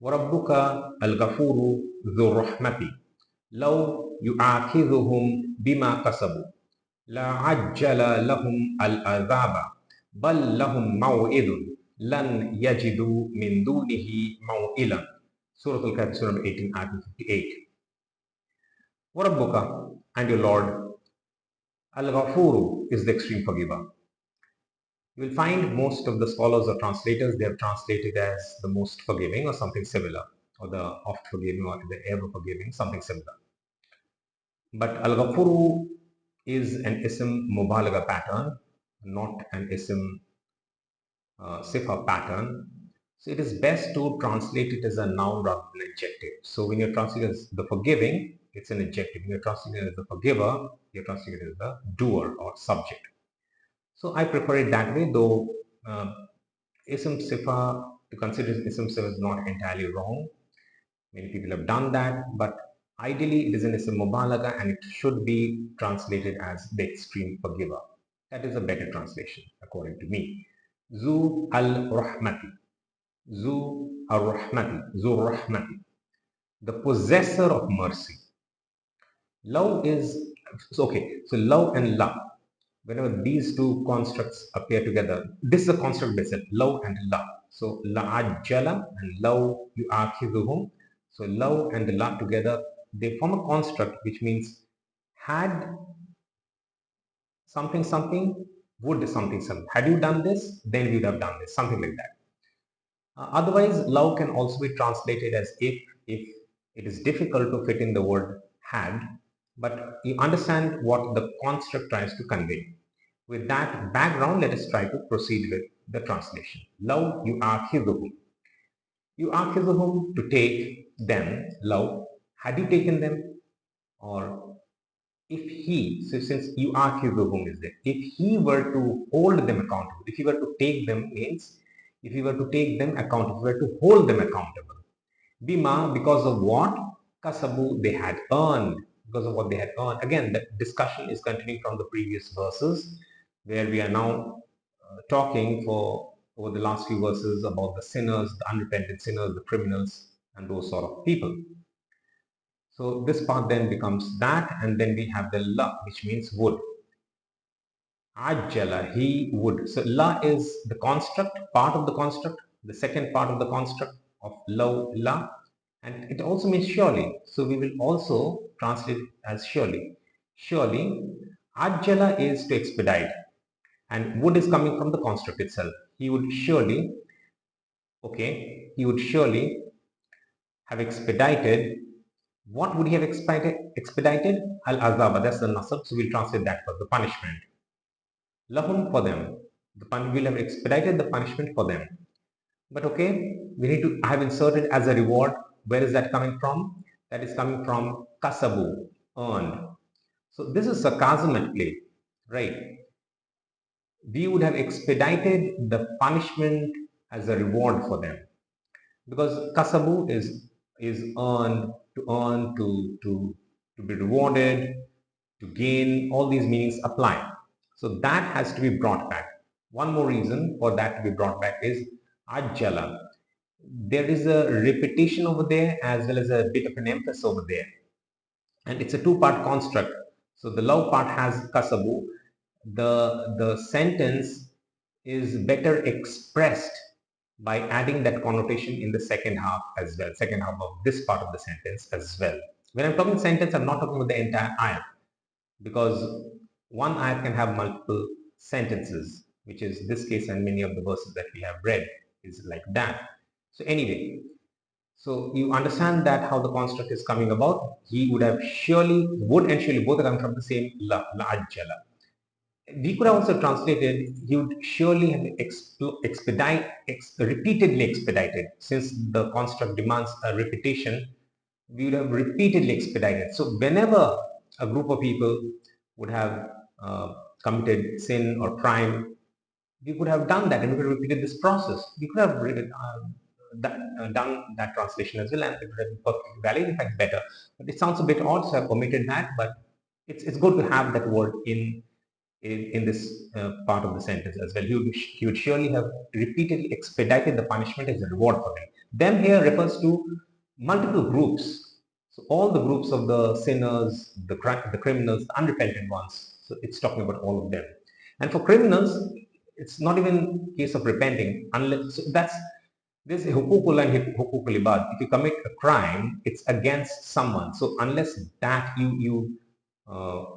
وَرَبُّكَ الْغَفُورُ ذُو الرَّحْمَةِ لَوْ يُؤَاخِذُهُم بِمَا كَسَبُوا لَعَجَّلَ لَهُمْ الْعَذَابَ بَل لَهُم مَوْعِدٌ لَن يَجِدُوا مِن دُونِهِ مَوْئِلًا. Surah-Al-Kahfi, Surah 18, Ayat 58. وَرَبُّكَ, and your Lord, al-Ghafuru is the extreme forgiver. You will find most of the scholars or translators, they have translated as the most forgiving or something similar, or the oft forgiving or the ever forgiving, something similar. But al-Ghafuru is an ism mubalaga pattern, not an ism sifa pattern. So it is best to translate it as a noun rather than adjective. So when you're translating as the forgiving, it's an adjective. When you're translating as the forgiver, you're translating as the doer or subject. So I prefer it that way, though ism sifa, to consider ism sifa is not entirely wrong. Many people have done that, but ideally it is an ism mubalaga and it should be translated as the extreme forgiver. That is a better translation according to me. Zu al-Rahmati. Zu al-Rahmati. Zu Rahmati. The possessor of mercy. Love is, okay, so love and love. Whenever these two constructs appear together, this is a construct based on love and love. So la'ajjala and love yu'akhiduhum. So love and the love together, they form a construct which means had something something, would something something. Had you done this, then we would have done this, something like that. Otherwise, love can also be translated as if it is difficult to fit in the word had, but you understand what the construct tries to convey. With that background, let us try to proceed with the translation. Law yu'akhiduhum. Yu'akhiduhum, to take them. Law, had you taken them? Or if he, so since yu'akhiduhum is there, if he were to hold them accountable, if he were to take them means, if he were to take them accountable, if he were to hold them accountable. Bima, because of what? Kasabu, they had earned. Because of what they had earned. Again, the discussion is continuing from the previous verses, where we are now talking for over the last few verses about the sinners, the unrepentant sinners, the criminals, and those sort of people. So this part then becomes that, and then we have the la, which means would. Ajjala, he would. So la is the construct, part of the construct, the second part of the construct of la, and it also means surely. So we will also translate it as surely. Surely, ajjala is to expedite, and would is coming from the construct itself. He would surely, okay, he would surely have expedited. What would he have expedited? Al-azaba, that's the nasab, so we'll translate that for the punishment. Lahum, for them. We'll have expedited the punishment for them. But okay, we need to have inserted as a reward. Where is that coming from? That is coming from kasabu, earned. So this is sarcasm at play, right? We would have expedited the punishment as a reward for them, because kasabu is earned, to be rewarded, to gain. All these meanings apply. So that has to be brought back. One more reason for that to be brought back is ajjala. There is a repetition over there as well as a bit of an emphasis over there, and it's a two-part construct. So the love part has kasabu. The sentence is better expressed by adding that connotation in the second half as well, second half of this part of the sentence as well. When I'm talking sentence, I'm not talking about the entire ayat, because one ayat can have multiple sentences, which is this case, and many of the verses that we have read is like that. So anyway, so you understand that how the construct is coming about. He would have surely, would and surely, both are coming from the same la'ajjala. We could have also translated, he would surely have repeatedly expedited. Since the construct demands a repetition, we would have repeatedly expedited. So whenever a group of people would have committed sin or crime, we could have done that, and we could have repeated this process. We could have done that translation as well, and it would have been perfectly valid, in fact better. But it sounds a bit odd, so I've omitted that, but it's good to have that word in this part of the sentence as well. He would surely have repeatedly expedited the punishment as a reward for them. Them here refers to multiple groups. So all the groups of the sinners, the criminals, the unrepentant ones. So it's talking about all of them. And for criminals, it's not even case of repenting unless, so that's, this hukukul and hukukul ibad. If you commit a crime, it's against someone. So unless that you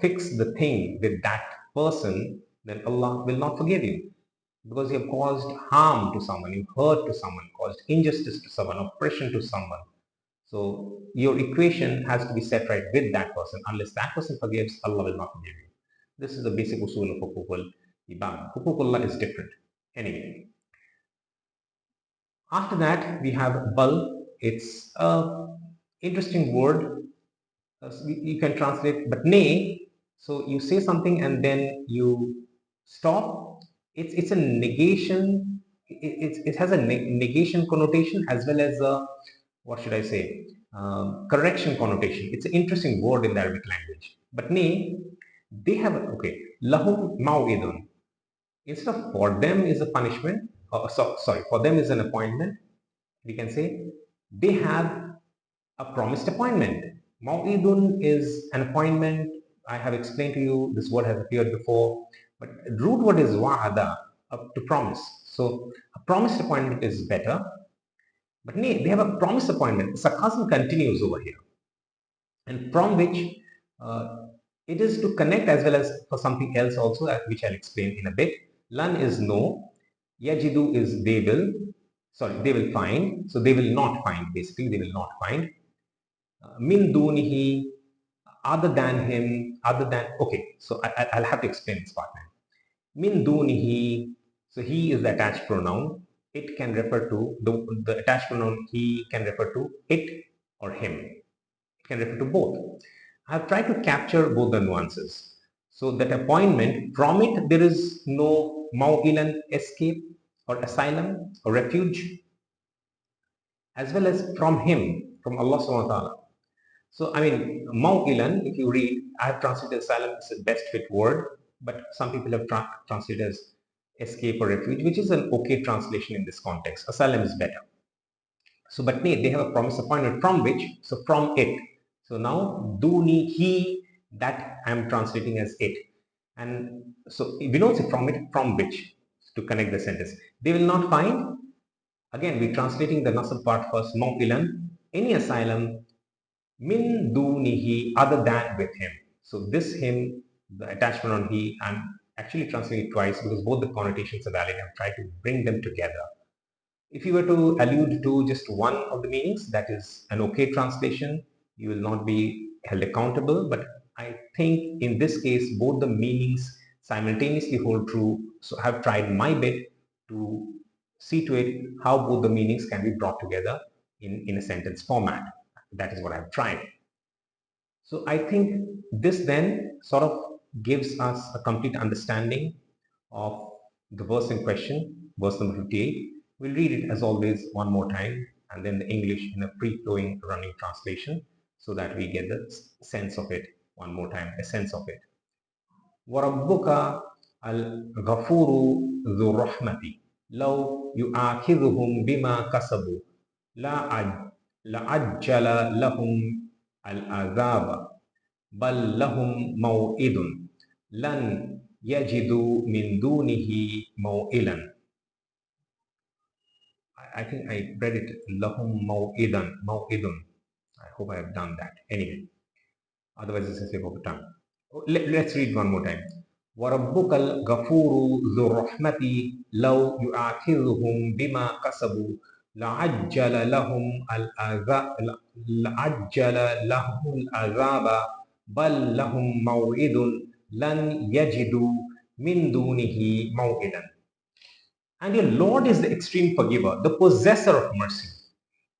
fix the thing with that person, then Allah will not forgive you, because you have caused harm to someone, you hurt to someone, caused injustice to someone, oppression to someone. So your equation has to be set right with that person. Unless that person forgives, Allah will not forgive you. This is the basic usul of hukukul ibad. Hukukullah is different. Anyway, after that we have bal. It's a interesting word. You can translate, but nay. So you say something and then you stop. It's a negation. It has a negation connotation as well as a, what should I say, correction connotation. It's an interesting word in the Arabic language. But nay, they have, okay, lahum maw'idun. Instead of for them is a punishment, or sorry, for them is an appointment, we can say they have a promised appointment. Maw'idun is an appointment. I have explained to you, this word has appeared before, but root word is wa'ada, to promise. So a promised appointment is better. But nay, they have a promised appointment. Sarcasm continues over here, and from which it is to connect as well as for something else also, which I'll explain in a bit. Lan is no, yajidu is they will, sorry, they will find. So they will not find, basically, they will not find. Min dunihi, other than him, other than, okay, so I'll have to explain this part now. Min dunihi, so he is the attached pronoun. It can refer to, the attached pronoun he can refer to it or him. It can refer to both. I have tried to capture both the nuances. So that appointment, from it there is no maw'ilan, escape or asylum or refuge, as well as from him, from Allah subhanahu wa ta'ala. So I mean, maw'ilan, if you read, I have translated asylum as a best fit word, but some people have translated as escape or refuge, which is an okay translation in this context. Asylum is better. So, but they have a promise appointment from which, so from it. So now, duni, he, that I am translating as it. And so we don't say from it, from which, to connect the sentence. They will not find, again, we're translating the nasab part first, maw'ilan, any asylum, min dunihi, other than with him. So this him, the attachment on he, I'm actually translating it twice because both the connotations are valid. I've tried to bring them together. If you were to allude to just one of the meanings, that is an okay translation, you will not be held accountable. But I think in this case, both the meanings simultaneously hold true. So I have tried my bit to see to it how both the meanings can be brought together in a sentence format. That is what I've tried. So I think this then sort of gives us a complete understanding of the verse in question, verse number 58. We'll read it as always one more time, and then the English in a free-flowing running translation, so that we get the sense of it one more time, a sense of it. وَرَبُّكَ الْغَفُورُ ذُو الرَّحْمَةِ لَوْ يُؤَاخِذُهُمْ بِمَا كَسَبُوا لَعَجَّلَ لَهُمْ الْعَذَابَ بَلْ لَهُمْ مَوْعِدٌ لَنْ يَجِدُوا مِنْ دُونِهِ مَوْئِلًا. I think I read it, lahum maw'idun. I hope I have done that. Anyway, otherwise it's a slip of the tongue. Let's read one more time. وَرَبُّكَ الْغَفُورُ ذُو الرَّحْمَةِ لَوْ يُؤَاخِذُهُمْ بِمَا كَسَبُوا لَعَجَّلَ لَهُمْ الْعَذَابَ بَلْ لَهُمْ مَوْعِدٌ لَنْ يَجِدُوا مِنْ دُونِهِ مَوْئِلًا. And your Lord is the extreme forgiver, the possessor of mercy.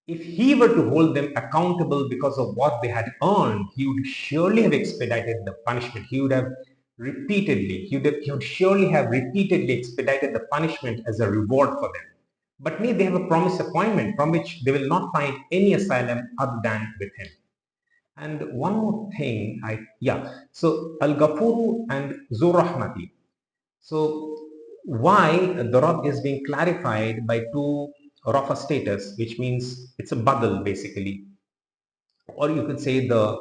If he were to hold them accountable because of what they had earned, he would surely have expedited the punishment. He would surely have repeatedly expedited the punishment as a reward for them. But nay, they have a promised appointment from which they will not find any asylum other than with him. And one more thing, so Al-Ghafuru and Zu Rahmati. So why the Rabb is being clarified by two rafa status, which means it's a badal basically, or you could say the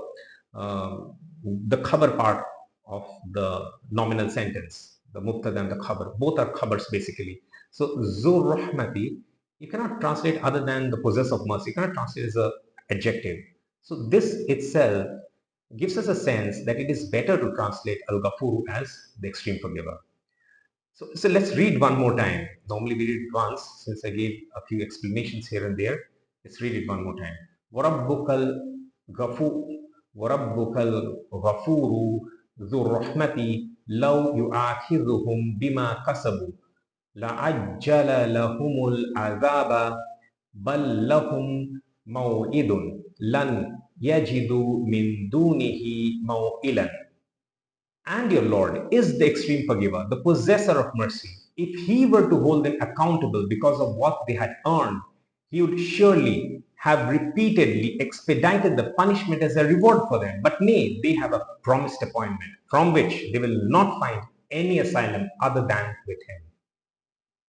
khabar part of the nominal sentence, the mubtada and the khabar, both are khabars basically. So zur rahmati, you cannot translate other than the possessor of mercy, you cannot translate as an adjective. So this itself gives us a sense that it is better to translate al-Ghafuru as the extreme forgiver. So let's read one more time. Normally we read it once, since I gave a few explanations here and there. Let's read it one more time. وَرَبُّكَ الْغَفُورُ ذُو الرَّحْمَةِ لَوْ يُؤَاخِذُهُمْ بِمَا كَسَبُوا لَعَجَّلَ لَهُمُ الْعَذَابَ بَلْ لَهُمْ مَوْعِدٌ لَنْ يَجِدُوا مِنْ دُونِهِ مَوْئِلًا. And your Lord is the extreme forgiver, the possessor of mercy. If he were to hold them accountable because of what they had earned, he would surely have repeatedly expedited the punishment as a reward for them. But nay, they have a promised appointment from which they will not find any asylum other than with him.